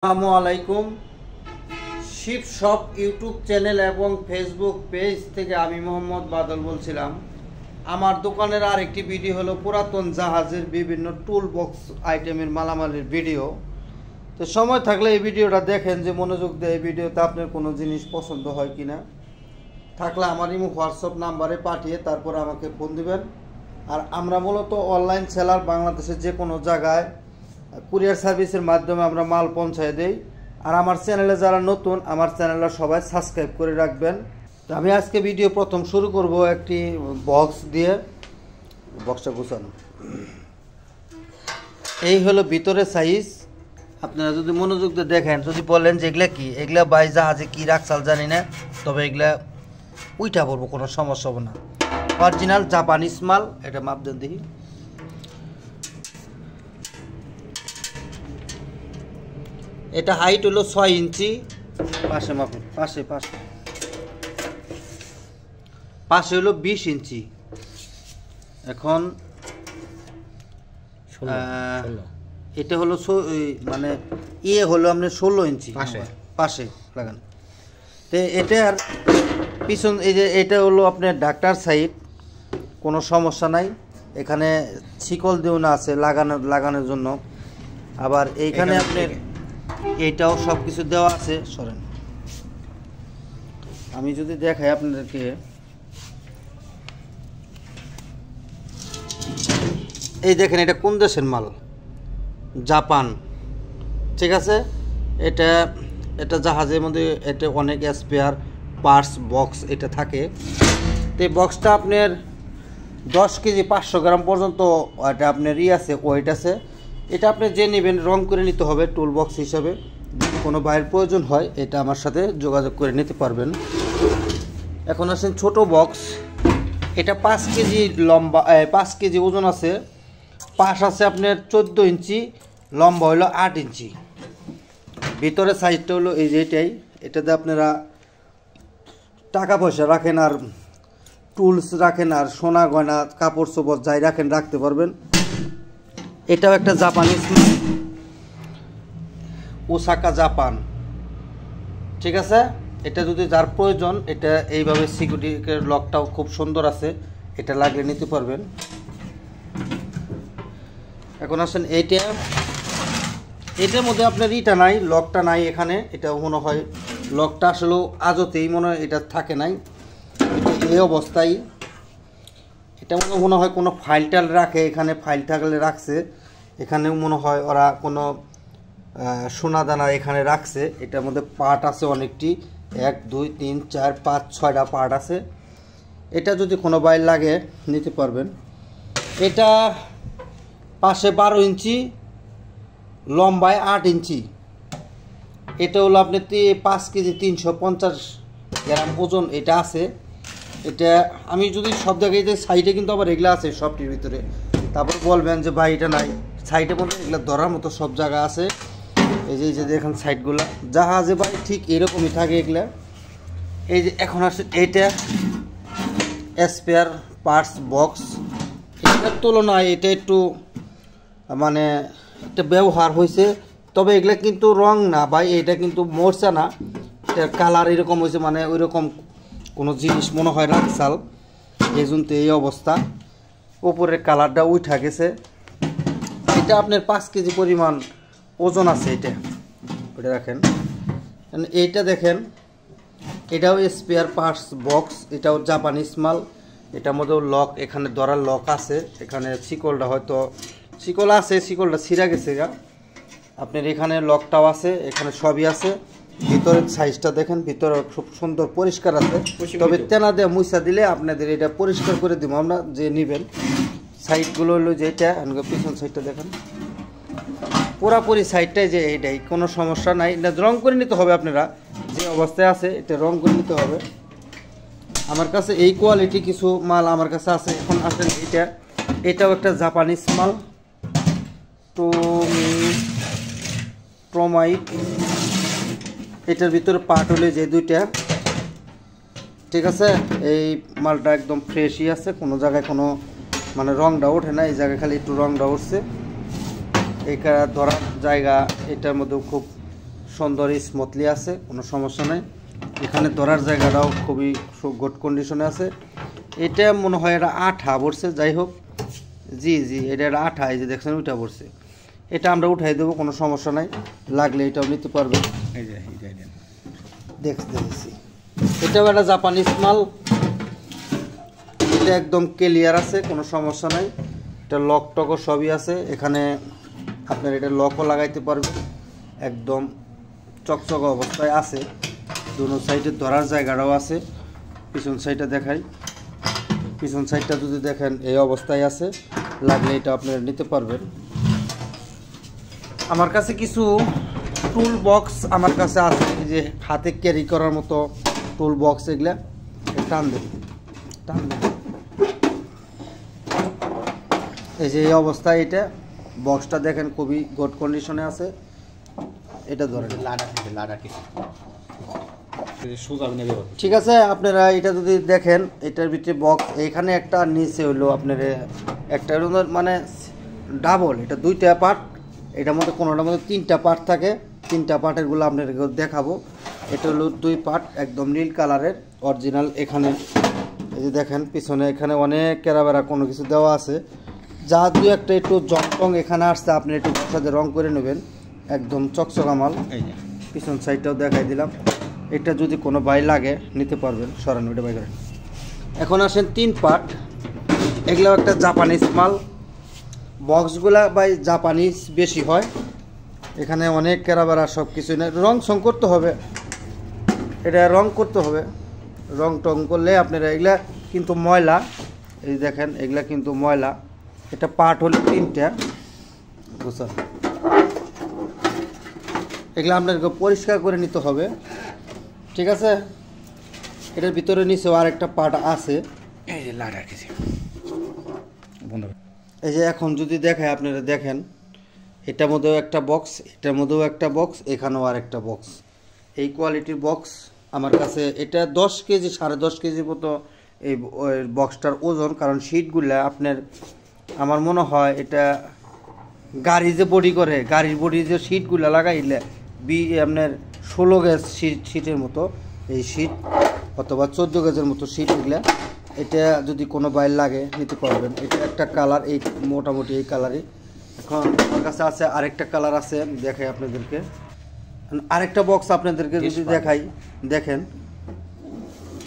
আসসালামু আলাইকুম। Sheep shop YouTube channel এবং ফেসবুক পেজ থেকে আমি মোহাম্মদ বাদল বলছিলাম। আমার দোকানের আরেকটি ভিডিও হলো পুরাতন জাহাজের বিভিন্ন টুল বক্স আইটেমের মালামালের ভিডিও। তো সময় থাকলে এই ভিডিওটা দেখেন, যে মনোযোগ দিয়ে এই ভিডিওতে আপনার কোনো জিনিস পছন্দ হয় কিনা। থাকলে আমার ইমো হোয়াটসঅ্যাপ নাম্বারে পাঠিয়ে তারপর আমাকে ফোন দিবেন। আর আমরা মূলত অনলাইন সেলার, বাংলাদেশের যে কোনো জায়গায় কুরিয়ার সার্ভিসের মাধ্যমে আমরা মাল পৌঁছায় দেই। আর আমার চ্যানেলে যারা নতুন, আমার চ্যানেলটা সবাই সাবস্ক্রাইব করে রাখবেন। তো আমি আজকে ভিডিও প্রথম শুরু করব একটি বক্স দিয়ে। বক্সটা গুছানো, এই হলো ভিতরে সাইজ। আপনারা যদি মনোযোগ দিয়ে দেখেন, যদি বলেন যে এগুলা কি, এগুলা বাই জাহাজে কি রাখছাল জানি না, তবে এগুলা উইটা পড়বো, কোনো সমস্যা হবে না। অরিজিনাল জাপানিজ মাল। এটা মাপ দেন দেখি। এটা হাইট হলো 6 ইঞ্চি। পাশে মাপুন, পাশে পাশে পাশে হলো 20 ইঞ্চি। এখন এটা হলো মানে হলো আপনার 16 ইঞ্চি পাশে লাগান। তো এটার পিছন, এই যে এটা হলো আপনার ডাক্তার সাইড, কোনো সমস্যা নাই। এখানে শিকল দেওয়া আছে লাগানোর জন্য। আবার এইখানে আপনার এইটাও সব কিছু দেওয়া আছে। সরেন, আমি যদি দেখাই আপনাদেরকে, এই দেখেন এটা কোন দেশের মাল, জাপান। ঠিক আছে, এটা জাহাজের মধ্যে এটা অনেক স্পেয়ার পার্টস বক্স এটা থাকে। তো এই বক্সটা আপনার 10 কেজি 500 গ্রাম পর্যন্ত এটা আপনার আছে, ওয়েট আছে। এটা আপনি যে নেবেন রং করে নিতে হবে টুল বক্স হিসাবে। যদি কোনো বাইরের প্রয়োজন হয়, এটা আমার সাথে যোগাযোগ করে নিতে পারবেন। এখন আসেন ছোট বক্স। এটা 5 কেজি লম্বা, 5 কেজি ওজন আছে। পাশ আছে আপনার 14 ইঞ্চি, লম্বা হলো 8 ইঞ্চি। ভিতরে সাইজটা হলো এই যে এটাই। এটাতে আপনারা টাকা পয়সা রাখেন, আর টুলস রাখেন, আর সোনা গয়না কাপড় চোপড় যাই রাখেন রাখতে পারবেন। এটাও একটা জাপানিজ, ওসাকা জাপান। ঠিক আছে, এটা যদি যার প্রয়োজন, এটা এইভাবে সিকিউরিটি লকটাও খুব সুন্দর আছে, এটা লাগলে নিতে পারবেন। এখন আসেন এটার মধ্যে আপনার ইটা নাই, লকটা নাই এখানে। এটা মনে হয় লকটা আসলে আজতেই মনে হয় এটা থাকে নাই, এই অবস্থায়। এটা মনে হয় কোনো ফাইল টাইল রাখে, এখানে ফাইল থাকলে রাখছে। এখানেও মনে হয় ওরা কোনো সোনা দানা এখানে রাখছে। এটার মধ্যে পার্ট আছে অনেকটি, 1 2 3 4 5 6টা পার্ট আছে। এটা যদি কোনো বাইর লাগে নিতে পারবেন। এটা পাশে 12 ইঞ্চি, লম্বায় 8 ইঞ্চি। এটা হলো আপনার 5 কেজি 350 গ্রাম ওজন এটা আছে। এটা আমি যদি সব জায়গায়, যে সাইডে কিন্তু আবার এগুলো আছে সবটির ভিতরে, তারপর বলবেন যে ভাই এটা নাই। সাইডে মধ্যে এগুলো ধরার মতো সব জায়গা আছে। এই যে দেখেন সাইডগুলো জাহাজে ভাই ঠিক এরকমই থাকে এগুলা। এই যে এখন আসে এটা স্পেয়ার পার্টস বক্স। এটার তুলনায় এটা একটু মানে একটা ব্যবহার হয়েছে, তবে এগুলা কিন্তু রং না ভাই, এটা কিন্তু মরছে না। এটার কালার এরকম হয়েছে, মানে ওই রকম কোনো জিনিস মনে হয় রাখছাল, এই জন্য এই অবস্থা। উপরের কালারটা উঠা গেছে। এটা আপনার 5 কেজি পরিমাণ ওজন আছে। এটা রাখেন। এইটা দেখেন, এটাও স্পেয়ার পার্টস বক্স, এটাও জাপানিজ মাল। এটার মধ্যেও লক, এখানে ধরার লক আছে। এখানে শিকলটা হয়তো শিকল আছে, শিকলটা ছিঁড়া গেছে গা। আপনার এখানে লকটাও আছে, এখানে সবই আছে। ভিতরের সাইজটা দেখেন, ভিতরে খুব সুন্দর পরিষ্কার আছে। তবে তেনা দিয়ে মুছা দিলে আপনাদের এটা পরিষ্কার করে দিব আমরা, যে নেবেন। সাইডগুলো হলো যে এটা, পিছন সাইডটা দেখেন, পুরাপুরি সাইডটাই যে এইটাই, কোনো সমস্যা নাই। এটা রং করে নিতে হবে, আপনারা যে অবস্থায় আছে এটা রং করে নিতে হবে। আমার কাছে এই কোয়ালিটি কিছু মাল আমার কাছে আছে। এখন আসেন এটাও একটা জাপানিজ মাল, প্রোমাইট। এটার ভিতরে পার্ট হলে যে 2টা। ঠিক আছে, এই মালটা একদম ফ্রেশই আছে, কোনো জায়গায় কোনো মানে রংটা ওঠে না। এই জায়গায় খালি একটু রংটা উঠছে। এইটা ধরার জায়গা, এটার মধ্যেও খুব সুন্দর স্মুথলি আছে, কোনো সমস্যা নেই। এখানে ধরার জায়গাটাও খুবই গুড কন্ডিশনে আছে। এটা মনে হয় এটা আঠা পড়ছে, যাই হোক। জি জি, এটা আঠা, এই যে দেখছেন উঠা পড়ছে। এটা আমরা উঠাই দেবো, কোনো সমস্যা নাই, লাগলে এটাও নিতে পারবেন। এই যে দেখছি এটাও একটা জাপানিজ মাল, এটা একদম ক্লিয়ার আছে, কোনো সমস্যা নাই। এটা লক টকও সবই আছে, এখানে আপনার এটা লকও লাগাইতে পারবেন, একদম চকচক অবস্থায় আছে। দুনো সাইডে ধরার জায়গাটাও আছে। পিছন সাইডটা দেখাই, পিছন সাইডটা যদি দেখেন এই অবস্থায় আছে, লাগলে এটা আপনারা নিতে পারবেন। আমার কাছে কিছু টুল বক্স আমার কাছে আছে, যে হাতে ক্যারি করার মতো টুল বক্স, এগুলা টান দেব, টান দেব। এই যে এই অবস্থায় এটা বক্সটা দেখেন খুবই গুড কন্ডিশনে আছে। এটা ধরেন ঠিক আছে। আপনারা এটা যদি দেখেন, এটার ভিতরে বক্স এইখানে একটা, নিচে হইলো আপনার একটা মানে ডাবল, এটা দুইটা পার্ট। এটার মধ্যে কোনোটার মধ্যে তিনটা পার্ট থাকে, তিনটা পার্টেরগুলো আপনাদের দেখাবো। এটা হলো দুই পার্ট, একদম নীল কালারের অরিজিনাল। এখানে এই যে দেখেন পিছনে এখানে অনেক কেরাবেরা কোনো কিছু দেওয়া আছে, যা দু একটা একটু জং টং এখানে আসছে, আপনি একটু সাথে রং করে নেবেন, একদম চকচকা মাল। এই যে পিছন সাইডটাও দেখাই দিলাম। এটা যদি কোনো বাই লাগে নিতে পারবেন, সরান ওইটা বাই করেন। এখন আসেন তিন পার্ট, এগুলো একটা জাপানিজ মাল। বক্সগুলা বাই জাপানিজ বেশি হয়, এখানে অনেক কেরাবেরা সব কিছু নেই, রং সং করতে হবে, এটা রং করতে হবে। রং টং করলে আপনারা, এগুলা কিন্তু ময়লা, এই দেখেন এগুলা কিন্তু ময়লা। এটা পার্ট হলো তিনটা, বুঝছেন? এগুলো আপনাকে পরিষ্কার করে নিতে হবে, ঠিক আছে? এটার ভিতরে নিচেও আরেকটা পার্ট আছে, এই যে লাড়া কিছু বন্ধ। এই যে এখন যদি দেখায় আপনারা দেখেন, এটার মধ্যেও একটা বক্স, এটার মধ্যেও একটা বক্স, এখানেও আরেকটা বক্স। এই কোয়ালিটির বক্স আমার কাছে, এটা 10 কেজি 10.5 কেজির মতো এই বক্সটার ওজন। কারণ শিটগুলা আপনার, আমার মনে হয় এটা গাড়ি যে বডি করে, গাড়ির বডি যে শিটগুলা লাগাইলে আপনার 16 গেজ শিটের মতো এই শিট, অথবা 14 গেজের মতো শিট, এগুলা। এটা যদি কোনো বাইর লাগে নিতে পারবেন। এটা একটা কালার, এই মোটামুটি এই কালারই। এখন আমার কাছে আছে আরেকটা কালার আছে, দেখাই আপনাদেরকে। আরেকটা বক্স আপনাদেরকে যদি দেখাই, দেখেন,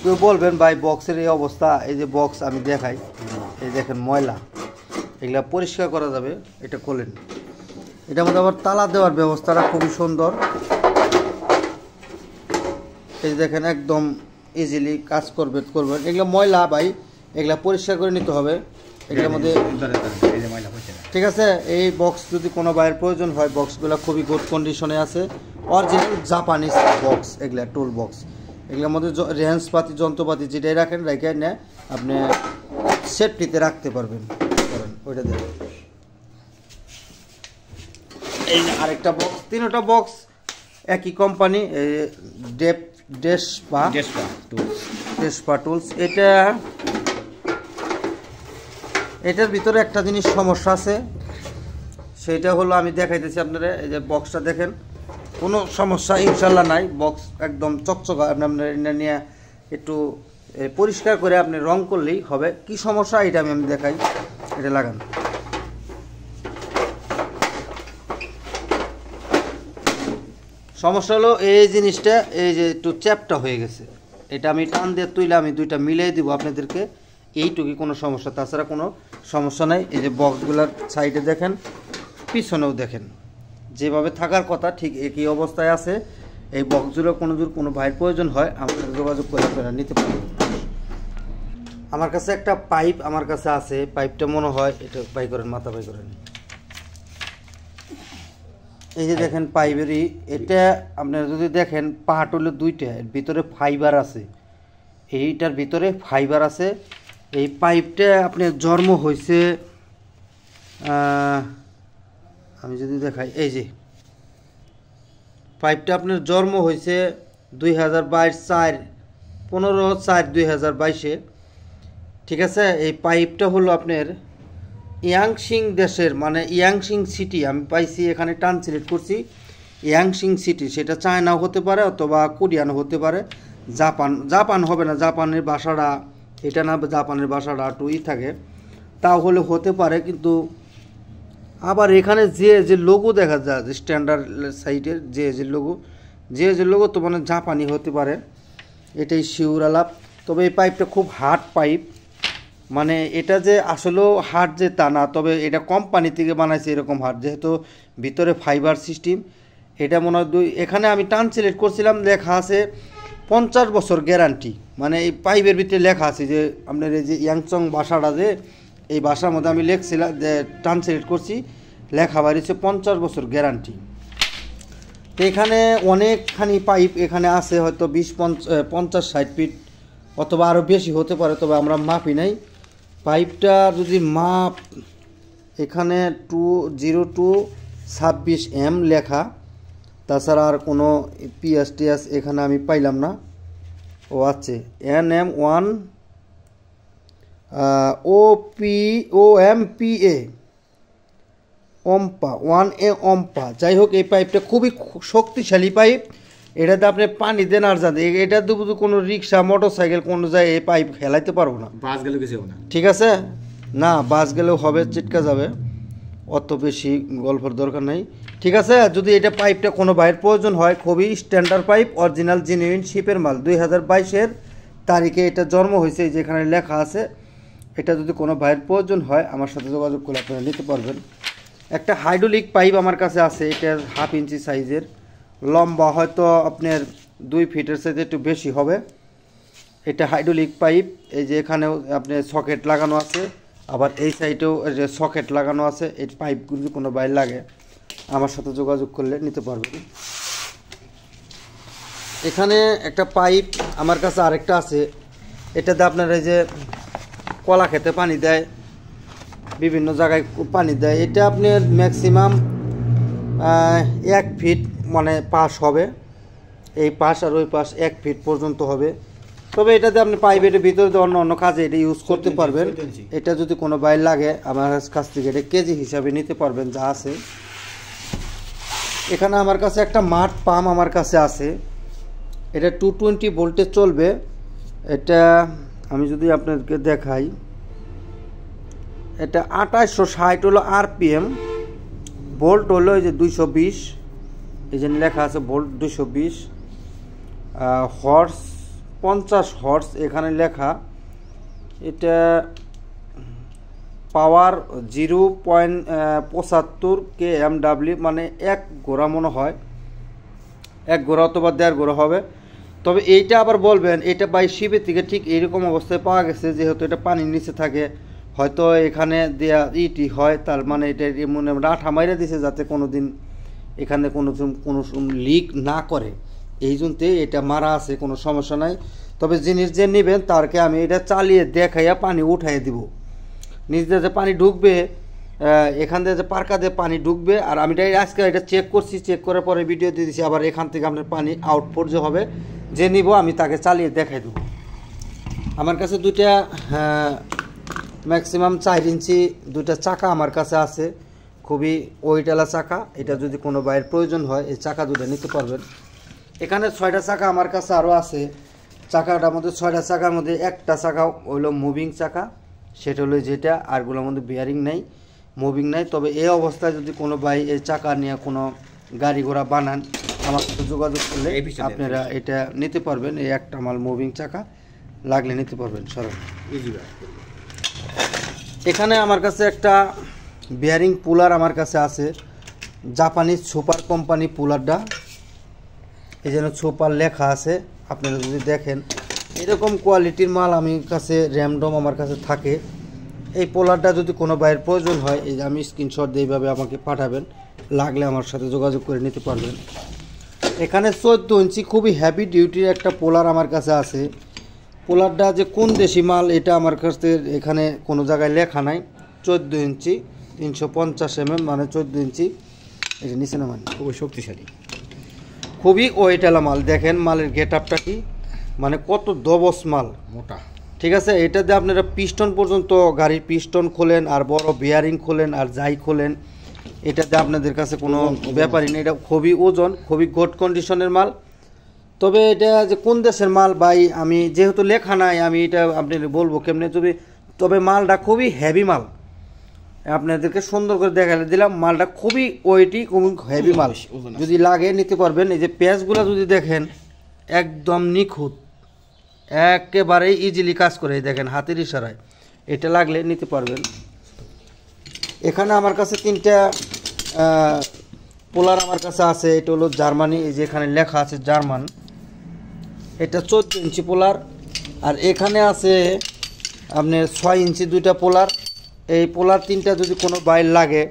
কেউ বলবেন ভাই বক্সের এই অবস্থা, এই যে বক্স আমি দেখাই, এই দেখেন ময়লা, এগুলা পরিষ্কার করা যাবে, এটা খোলেন। এটার মধ্যে আবার তালা দেওয়ার ব্যবস্থাটা খুবই সুন্দর, এই দেখেন একদম ইজিলি কাজ করবেন। এগুলো ময়লা ভাই, এগুলা পরিষ্কার করে নিতে হবে এগুলোর মধ্যে, ঠিক আছে? এই বক্স যদি কোনো বাইরের প্রয়োজন হয়, বক্সগুলো খুবই গুড কন্ডিশনে আছে, অরিজিনাল জাপানিজ বক্স, এগুলা টুল বক্স। এগুলোর মধ্যে রেঞ্জপাতি যন্ত্রপাতি যেটাই রাখেন, রেখে নিয়ে আপনি সেফটিতে রাখতে পারবেন। ওইটা দেখেন, এই আরেকটা বক্স, তিনটা বক্স একই কোম্পানি, ডেসপা টুলস। এটার ভিতরে একটা জিনিস সমস্যা আছে, সেটা হলো আমি দেখাইতেছি আপনারা। এই যে বক্সটা দেখেন, কোনো সমস্যা ইনশাল্লাহ নাই, বক্স একদম চকচকা। আপনার নিয়ে একটু পরিষ্কার করে আপনি রং করলেই হবে। কি সমস্যা এটা আমি দেখাই, এটা লাগান। সমস্যা হলো এই জিনিসটা, এই যে একটু চ্যাপটা হয়ে গেছে, এটা আমি টান দিয়ে তুইলে আমি দুইটা মিলিয়ে দিব আপনাদেরকে, এইটুকুই, কোনো সমস্যা, তাছাড়া কোনো সমস্যা নাই। এই যে বক্সগুলোর সাইডে দেখেন, পিছনেও দেখেন, যেভাবে থাকার কথা ঠিক একই অবস্থায় আছে। এই বক্সগুলো কোনো ভাইয়ের প্রয়োজন হয়, আমাদের যোগাযোগ করে আপনারা নিতে পারেন। আমার কাছে একটা পাইপ আমার কাছে আছে, পাইপটা মনে হয় এটা বাই করেন, মাথা বাই করেন। এই যে দেখেন পাইপেরই, এটা আপনারা যদি দেখেন পার্ট হলো দুইটা, এর ভিতরে ফাইবার আছে, এইটার ভিতরে ফাইবার আছে। এই পাইপটা আপনার জন্ম হয়েছে, আমি যদি দেখাই, এই যে পাইপটা আপনার জন্ম হয়েছে 2022 15/4/2022, ঠিক আছে? এই পাইপটা হলো আপনার ইয়াংশিং দেশের, মানে ইয়াংশিং সিটি আমি পাইছি, এখানে ট্রান্সলেট করছি। ইয়াংশিং সিটি, সেটা চায়নাও হতে পারে অথবা কোরিয়ানও হতে পারে, জাপান হবে না, জাপানের বাসাটা এটা না, জাপানের বাসাটা একটু থাকে, তাহলে হতে পারে। কিন্তু আবার এখানে যে লোগো দেখা যায়, যে স্ট্যান্ডার্ড সাইটের যে লোগো তো মানে জাপানি হতে পারে, এটাই শিওর আলাপ। তবে এই পাইপটা খুব হার্ড পাইপ, মানে এটা যে আসলেও হার্ড যে তা না, তবে এটা কোম্পানি থেকে বানাইছে এরকম হার্ড, যেহেতু ভিতরে ফাইবার সিস্টেম। এটা মনে হয় এখানে আমি টান সিলেক্ট করছিলাম, লেখা আছে 50 বছর গ্যারান্টি, মানে এই পাইপের ভিতরে লেখা আছে যে আপনার এই যে ইয়াংচং ভাষাটা, যে এই ভাষার মধ্যে আমি লিখছিলাম যে টান সিলেক্ট করছি, লেখা বাড়িছে 50 বছর গ্যারান্টি। তো এখানে অনেকখানি পাইপ এখানে আছে, হয়তো 50-60 ফিট অথবা আরও বেশি হতে পারে, তবে আমরা মাপি নাই। পাইপটা যদি মাপ, এখানে 20226M লেখা, তাছাড়া আর কোনো পিএস এখানে আমি পাইলাম না। ও আছে NM1 OMPA অম্পা 1A অম্পা। যাই হোক, এই পাইপটা খুবই শক্তিশালী পাইপ, এটাতে আপনি পানি দেন আর যান, এটা তো কোনো রিক্সা মোটর সাইকেল কোনো যায় এই পাইপ খেলাইতে পারবো না, বাস গেলেও কিছু হবে না। ঠিক আছে, না বাস গেলেও হবে, চিটকা যাবে, অত বেশি গল্পের দরকার নাই। ঠিক আছে, যদি এটা পাইপটা কোনো বাইরের প্রয়োজন হয়, খুবই স্ট্যান্ডার্ড পাইপ, অরিজিনাল জেনুইন শিপের মাল, 2022-এর তারিখে এটা জন্ম হয়েছে, যেখানে লেখা আছে। এটা যদি কোনো বাইরের প্রয়োজন হয়, আমার সাথে যোগাযোগ করে আপনারা নিতে পারবেন। একটা হাইড্রোলিক পাইপ আমার কাছে আছে, এটা 1/2 ইঞ্চি সাইজের, লম্বা হয়তো আপনার 2 ফিটের সাইজে একটু বেশি হবে। এটা হাইড্রোলিক পাইপ, এই যে এখানেও আপনার সকেট লাগানো আছে, আবার এই সাইডেও সকেট লাগানো আছে। এই পাইপগুলো যদি কোনো বাইরে লাগে, আমার সাথে যোগাযোগ করলে নিতে পারবেন। এখানে একটা পাইপ আমার কাছে আরেকটা আছে, এটাতে আপনার এই যে কলা খেতে পানি দেয়, বিভিন্ন জায়গায় পানি দেয়। এটা আপনার ম্যাক্সিমাম 1 ফিট মানে পাশ হবে, এই পাশ আর ওই পাশ 1 ফিট পর্যন্ত হবে। তবে এটাতে আপনি পাইপের ভিতরে অন্য কাজে এটা ইউজ করতে পারবেন। এটা যদি কোনো বাইর লাগে, আমার কাছ থেকে এটা কেজি হিসাবে নিতে পারবেন যা আছে। এখানে আমার কাছে একটা মাঠ পাম্প আমার কাছে আছে, এটা 220 ভোল্টে চলবে। এটা আমি যদি আপনাদেরকে দেখাই, এটা 2860 হলো RPM, ভোল্ট হলো এই যে 220, এই যে লেখা আছে ভোল্ট 220, হর্স 50 হর্স এখানে লেখা। এটা পাওয়ার 0.75 kmW, মানে 1 ঘোড়া মনে হয়, 1 ঘোড়া অথবা 1.5 ঘোড়া হবে। তবে এইটা আবার বলবেন, এটা বাই শিপের থেকে ঠিক এইরকম অবস্থায় পাওয়া গেছে, যেহেতু এটা পানির নিচে থাকে, হয়তো এখানে দেয়া ইটি হয়, তার মানে এটা মনে রাঠা মাইরা দিছে যাতে কোনো দিন এখানে কোনো লিক না করে, এই জন্যতে এটা মারা আছে, কোনো সমস্যা নাই। তবে জিনিস যে নেবেন তারকে আমি এটা চালিয়ে দেখাইয়া পানি উঠাইয়া দিব, নিজ দিয়ে যে পানি ঢুকবে, এখান থেকে যে পার্কা দিয়ে পানি ঢুকবে। আর আমি আজকে এটা চেক করছি, চেক করার পরে ভিডিও দিয়ে দিচ্ছি, আবার এখান থেকে আপনার পানি আউটপুট যে হবে, যে নিব আমি তাকে চালিয়ে দেখাই দেবো। আমার কাছে দুইটা ম্যাক্সিমাম 4 ইঞ্চি দুইটা চাকা আমার কাছে আছে, খুবই ওয়েটওয়ালা চাকা। এটা যদি কোনো বাইরের প্রয়োজন হয়, এই চাকা দুটো নিতে পারবেন। এখানে 6টা চাকা আমার কাছে আরও আছে। চাকাটার মধ্যে 6টা চাকার মধ্যে একটা চাকা হলো মুভিং চাকা, সেটা হলো যেটা, আরগুলোর মধ্যে বিয়ারিং নেই, মুভিং নাই। তবে এই অবস্থায় যদি কোনো ভাই এই চাকা নিয়ে কোনো গাড়ি ঘোড়া বানান, আমার সাথে যোগাযোগ করলে আপনারা এটা নিতে পারবেন। এই একটা মাল মুভিং চাকা লাগলে নিতে পারবেন সরাসরি। এখানে আমার কাছে একটা বিয়ারিং পুলার আমার কাছে আছে, জাপানিজ সুপার কোম্পানি পুলারটা, এই যেন সুপার লেখা আছে। আপনারা যদি দেখেন, এরকম কোয়ালিটির মাল আমি কাছে র্যামডম আমার কাছে থাকে। এই পোলারটা যদি কোনো বাইরের প্রয়োজন হয়, এই যে আমি স্ক্রিনশট দিয়ে এইভাবে আমাকে পাঠাবেন, লাগলে আমার সাথে যোগাযোগ করে নিতে পারবেন। এখানে 14 ইঞ্চি খুবই হেভি ডিউটির একটা পোলার আমার কাছে আছে। পোলারটা যে কোন দেশি মাল এটা আমার কাছে এখানে কোনো জায়গায় লেখা নাই। 14 ইঞ্চি 350 mm, মানে 14 ইঞ্চি। এটা নিচে না, মানে খুবই শক্তিশালী, খুবই ওয়েটওয়ালা মাল। দেখেন মালের গেট আপটা কি, মানে কত দবস মাল, মোটা। ঠিক আছে, এটাতে আপনারা পিস্টন পর্যন্ত, গাড়ির পিস্টন খোলেন আর বড় বিয়ারিং খোলেন আর যাই খোলেন, এটাতে আপনাদের কাছে কোনো ব্যাপারই নেই, এটা খুবই ওজন, খুবই গুড কন্ডিশনের মাল। তবে এটা যে কোন দেশের মাল ভাই আমি যেহেতু লেখা নাই আমি এটা আপনাদের বলবো কেমনে, তবে মালটা খুবই হেভি মাল, আপনাদেরকে সুন্দর করে দেখালে দিলাম। মালটা খুবই ওয়েটি, খুবই হেভি মাল, যদি লাগে নিতে পারবেন। এই যে পেঁয়াজগুলো যদি দেখেন একদম নিখুঁত, একেবারেই ইজিলি কাজ করে, দেখেন হাতের ইশারায়, এটা লাগলে নিতে পারবেন। এখানে আমার কাছে 3টা পোলার আমার কাছে আছে, এটা হলো জার্মানি, এই যে এখানে লেখা আছে জার্মান, এটা 14 ইঞ্চি পোলার। আর এখানে আছে আপনার 6 ইঞ্চি 2টা পোলার। এই পোলার 3টা যদি কোনো বাইর লাগে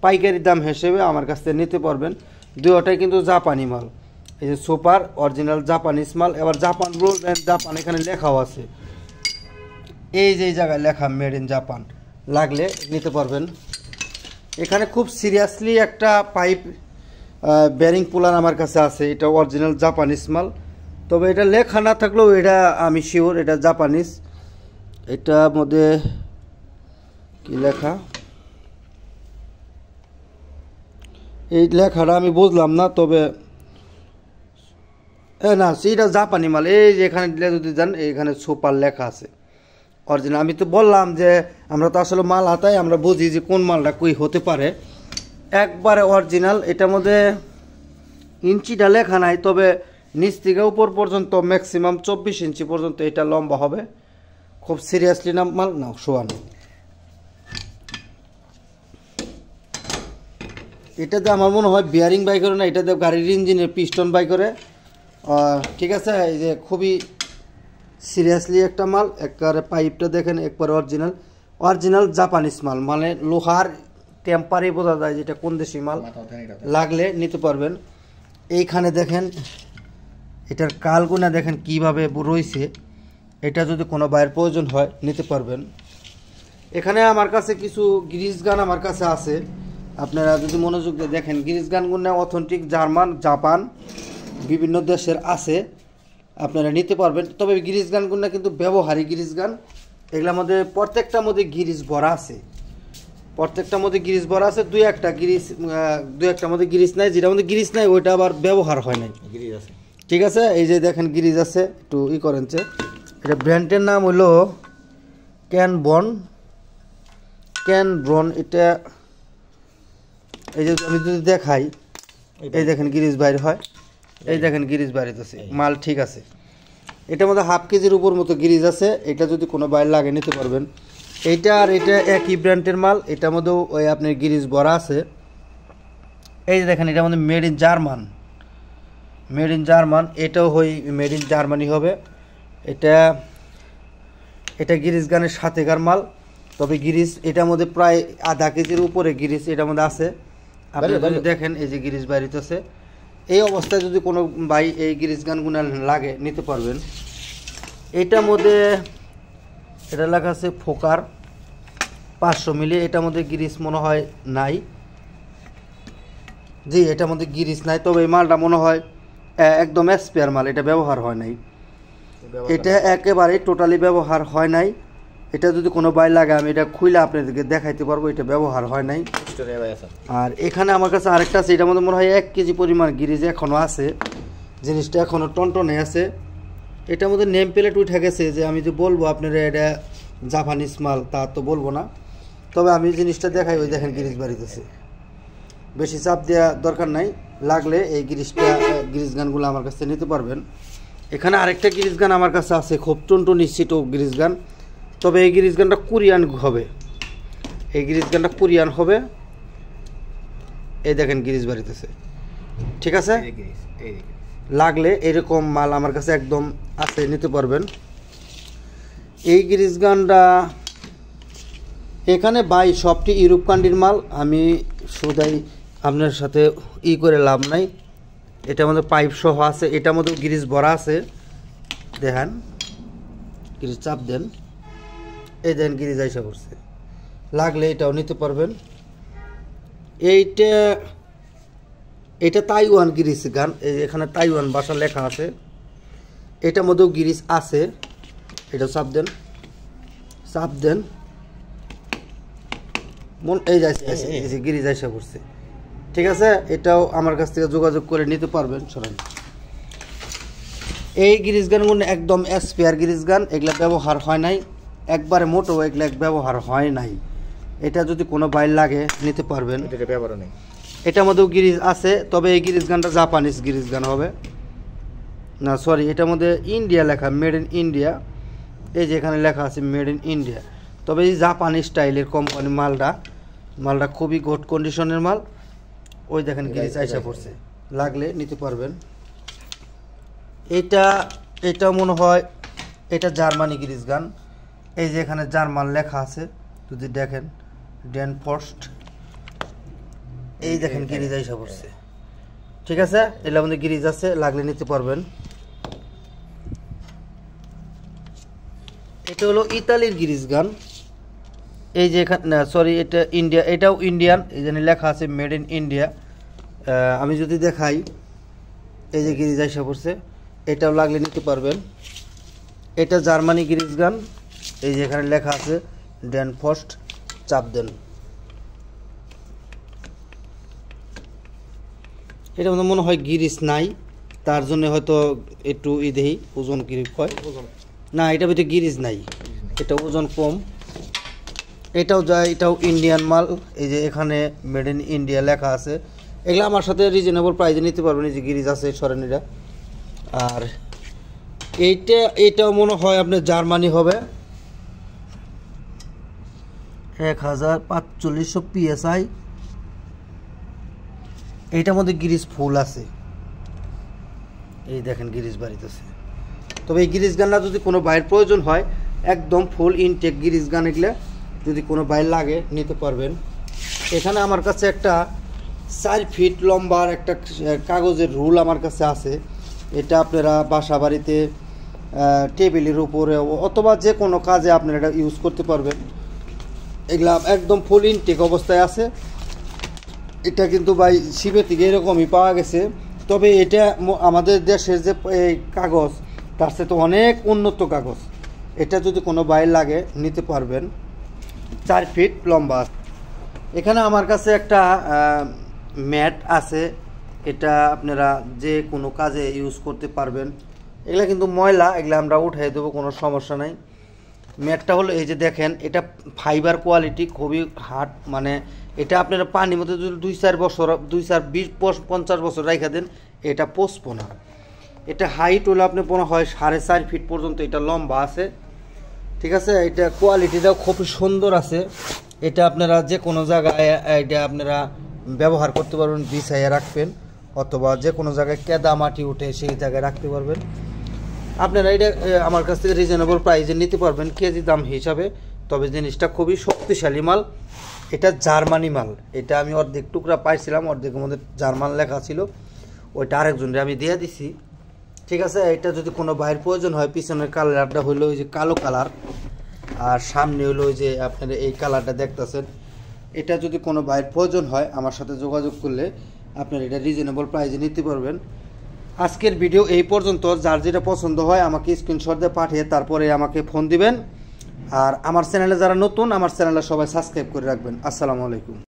পাইকারি দাম হিসেবে আমার কাছ থেকে নিতে পারবেন। দুটোটাই কিন্তু জাপানি মাল, এই যে সুপার অরিজিনাল জাপানিজ মাল। এবার জাপান বলবেন, জাপান এখানে লেখাও আছে, এই যে জায়গায় লেখা মেড ইন জাপান, লাগলে নিতে পারবেন। এখানে খুব সিরিয়াসলি একটা পাইপ বেয়ারিং পোলার আমার কাছে আছে, এটা অরিজিনাল জাপানিজ মাল। তবে এটা লেখা না থাকলেও এটা আমি শিওর এটা জাপানিজ। এটার মধ্যে কি লেখা, এই লেখাটা আমি বুঝলাম না, তবে না এটা জাপানি মাল। এই যে এখানে যদি যান এখানে সুপার লেখা আছে অরিজিনাল। আমি তো বললাম যে আমরা তো আসলে মাল হাতাই, আমরা বুঝি যে কোন মালটা কই হতে পারে, একবারে অরিজিনাল। এটার মধ্যে ইঞ্চিটা লেখা নাই, তবে নিচ থেকে উপর পর্যন্ত ম্যাক্সিমাম 24 ইঞ্চি পর্যন্ত এটা লম্বা হবে। খুব সিরিয়াসলি না মাল না শোয়ান। এটাতে আমার মনে হয় বিয়ারিং বাই করে না, এটাতে গাড়ির ইঞ্জিনের পিস্টন বাই করে। ঠিক আছে, এই যে খুবই সিরিয়াসলি একটা মাল, একবারে পাইপটা দেখেন একবারে অরিজিনাল জাপানিজ মাল, মানে লোহার টেম্পারে বোঝা যায় যেটা কোন দেশি মাল, লাগলে নিতে পারবেন। এইখানে দেখেন এটার কালগুনা দেখেন কিভাবে রয়েছে, এটা যদি কোনো বাইরের প্রয়োজন হয় নিতে পারবেন। এখানে আমার কাছে কিছু গ্রিস গান আমার কাছে আছে, আপনারা যদি মনোযোগ দিয়ে দেখেন গ্রিস গানগুলো অথেন্টিক জার্মান, জাপান, বিভিন্ন দেশের আছে, আপনারা নিতে পারবেন। তবে গ্রিস গানগুলো কিন্তু ব্যবহারিক গ্রিস গান, এগুলোর মধ্যে প্রত্যেকটার মধ্যে গ্রিস ভরা আছে, প্রত্যেকটার মধ্যে গ্রিস ভরা আছে। দুই একটার মধ্যে গ্রিস নাই, যেটার মধ্যে গ্রিস নাই ওইটা আবার ব্যবহার হয় নাই, গ্রিস আছে। ঠিক আছে, এই যে দেখেন গ্রিস আছে, একটু করেন যে এটা ব্র্যান্ডের নাম হলো ক্যানব্রন। এটা এই যে আমি যদি দেখাই, এই দেখেন গ্রিস বাইরে হয়, এই দেখেন গ্রিস বাইরেতেছে, মাল ঠিক আছে। এটার মধ্যে হাফ কেজির উপর মতো গ্রিস আছে, এটা যদি কোনো বাইরে লাগে নিতে পারবেন। এইটা আর এটা একই ব্র্যান্ডের মাল, এটার মধ্যেও ওই আপনার গ্রিস ভরা আছে। এই যে দেখেন এটার মধ্যে মেড ইন জার্মান, এটাও মেড ইন জার্মানি হবে। এটা গ্রিস গানের সাথেকার মাল, তবে গ্রিস এটার মধ্যে প্রায় আধা কেজির উপরে গ্রিস এটার মধ্যে আছে। আপনি যদি দেখেন এই যে গ্রিস বাইরেতেছে, এই অবস্থায় যদি কোনো ভাই এই গ্রিস গানগুলো লাগে নিতে পারবেন। এইটার মধ্যে এটা লেখা আছে ফোকার 500 মিলি, এটার মধ্যে গ্রিস মনে হয় নাই, জি এটার মধ্যে গ্রিস নাই। তবে এই মালটা মনে হয় একদম স্পেয়ার মাল, এটা ব্যবহার হয় নাই, এটা একেবারে টোটালি ব্যবহার হয় নাই। এটা যদি কোনো বাই লাগে আমি এটা খুলে আপনাদেরকে দেখাইতে পারবো, এটা ব্যবহার হয় নাই। আর এখানে আমার কাছে আরেকটা আছে, এটার মধ্যে মনে হয় 1 কেজি পরিমাণ গ্রিজ এখনও আছে, জিনিসটা এখনও টনটনে আছে। এটার মধ্যে নেম প্লেট উঠে গেছে, যে আমি যে বলবো আপনারা এটা জাপানিজ মাল তা তো বলবো না, তবে আমি জিনিসটা দেখাই। ওই দেখেন গ্রিজ বাড়িতেছে, বেশি চাপ দেওয়া দরকার নাই, লাগলে এই গ্রিজ গানগুলো আমার কাছে নিতে পারবেন। এখানে আরেকটা গ্রিজ গান আমার কাছে আছে, খুব টুনটুনি সিটো গ্রিজ গান, তবে এই গ্রিজ গানটা কোরিয়ান হবে, এই দেখেন গ্রিজ বাড়িতেছে। ঠিক আছে, লাগলে এরকম মাল আমার কাছে একদম আছে, নিতে পারবেন। এই গ্রিজ গানটা এখানে বাই সবটি ইউরোপ কান্ট্রির মাল, আমি শুধাই আপনার সাথে করে লাভ নাই। এটার মধ্যে পাইপ সহ আছে, এটার মধ্যে গ্রিজ ভরা আছে, দেখেন গ্রিজ চাপ দেন, এই দেন গ্রিজ আইসা করছে, লাগলে এটাও নিতে পারবেন। এইটা তাইওয়ান গ্রিজ গান, এখানে তাইওয়ান ভাষা লেখা আছে, এটার মধ্যেও গ্রিজ আছে, এটা চাপ দেন এই যে গ্রিজ আইসা করছে, ঠিক আছে, এটাও আমার কাছ থেকে যোগাযোগ করে নিতে পারবেন। সরেন, এই গ্রিজ গানগুলো একদম স্পেয়ার গ্রিজ গান, এগুলা ব্যবহার হয় নাই, একবারে মোটো এগুলা ব্যবহার হয় নাই। এটা যদি কোনো বাইর লাগে নিতে পারবেন। এটা ব্যবহার নেই, এটার মধ্যেও গ্রিজ আছে, তবে এই গ্রিজ গানটা জাপানিজ গ্রিজ গান হবে না, সরি, এটার মধ্যে ইন্ডিয়া লেখা, মেড ইন ইন্ডিয়া। এই যে এখানে লেখা আছে মেড ইন ইন্ডিয়া, তবে এই জাপানি স্টাইলের কোম্পানি মালটা খুবই গুড কন্ডিশনের মাল। ওই দেখেন গ্রিজ আইসা পড়ছে, লাগলে নিতে পারবেন। এটা মনে হয় এটা জার্মানি গ্রিজ গান। এই যে এখানে জার্মান লেখা আছে, যদি দেখেন ডেনফর্স্ট, এই দেখেন গ্রিজ আইসা পড়ছে। ঠিক আছে, এর মধ্যে গ্রিজ আছে, লাগলে নিতে পারবেন। এটা হলো ইতালির গ্রিজ গান। এই যে এখানে সরি, এটা ইন্ডিয়া, এটাও ইন্ডিয়ান, এই জন্য লেখা আছে মেড ইন ইন্ডিয়া। আমি যদি দেখাই, এই যে গ্রিজ আইসা পড়ছে, এটাও লাগলে নিতে পারবেন। এটা জার্মানি গ্রিজ গান, এই যে এখানে লেখা আছে ডেনফর্স্ট, চাপ দেন। এটা মনে হয় গিরিস নাই, তার জন্য হয়তো একটু দেই ওজন কি হয় না, এটা ভিতরে গিরিস নাই, এটা ওজন কম। এটাও ইন্ডিয়ান মাল, এই যে এখানে মেড ইন ইন্ডিয়া লেখা আছে। এগুলো আমার সাথে রিজনেবল প্রাইসে নিতে পারবেন, এই যে গিরিস আছে সরেনিরা। আর এইটাও মনে হয় আপনার জার্মানি হবে, 1450 PSI। এইটার মধ্যে গিরিজ ফুল আছে, এই দেখেন গিরিজ বাড়িতেছে। তবে এই গিরিজ গানটা যদি কোনো বাইরের প্রয়োজন হয়, একদম ফুল ইনটেক গিরিজ গান, এগুলো যদি কোনো বাইর লাগে নিতে পারবেন। এখানে আমার কাছে একটা 4 ফিট লম্বার একটা কাগজের রুল আমার কাছে আছে। এটা আপনারা বাসা বাড়িতে টেবিলের উপরে অথবা যে কোনো কাজে আপনারা এটা ইউজ করতে পারবেন। এগুলা একদম ফুল ইনটেক অবস্থায় আছে। এটা কিন্তু ভাই শিবের থেকে এরকমই পাওয়া গেছে, তবে এটা আমাদের দেশের যে এই কাগজ, তার সাথে অনেক উন্নত কাগজ। এটা যদি কোনো বাইর লাগে নিতে পারবেন। 4 ফিট লম্বা। এখানে আমার কাছে একটা ম্যাট আছে, এটা আপনারা যে কোনো কাজে ইউজ করতে পারবেন। এগুলা কিন্তু ময়লা, এগুলা আমরা উঠাই দেবো, কোনো সমস্যা নাই। ম্যাটটা হলো এই যে দেখেন, এটা ফাইবার কোয়ালিটি, খুবই হার্ড, মানে এটা আপনারা পানির মধ্যে যদি 2-4 বছর 2-4-20-50 বছর রাখা দেন, এটা পচবো না। এটা হাইট হলো আপনি মনে হয় 4.5 ফিট পর্যন্ত এটা লম্বা আছে। ঠিক আছে, এটা কোয়ালিটিটাও খুবই সুন্দর আছে। এটা আপনারা যে কোনো জায়গায় এটা আপনারা ব্যবহার করতে পারবেন, বিছাইয়া রাখবেন, অথবা যে কোনো জায়গায় কেদা মাটি উঠে সেই জায়গায় রাখতে পারবেন। আপনারা এটা আমার কাছ থেকে রিজনেবল প্রাইসে নিতে পারবেন, কেজি দাম হিসাবে। তবে জিনিসটা খুবই শক্তিশালী মাল, এটা জার্মানি মাল। এটা আমি অর্ধেক টুকরা পাইছিলাম, অর্ধেকের মধ্যে জার্মান লেখা ছিল, ওইটা আরেকজনকে আমি দিয়ে দিছি। ঠিক আছে, এটা যদি কোনো বাইরের প্রয়োজন হয়, পিছনের কালারটা হইলো ওই যে কালো কালার, আর সামনে হলো ওই যে আপনারা এই কালারটা দেখতেছেন। এটা যদি কোনো বাইরের প্রয়োজন হয়, আমার সাথে যোগাযোগ করলে আপনারা এটা রিজনেবল প্রাইসে নিতে পারবেন। আজকের ভিডিও এই পর্যন্ত। যার যেটা পছন্দ হয় আমাকে স্ক্রিনশট দিয়ে পাঠিয়ে তারপরে আমাকে ফোন দিবেন। আর আমার চ্যানেলে যারা নতুন, আমার চ্যানেলে সবাই সাবস্ক্রাইব করে রাখবেন। আসসালামু আলাইকুম।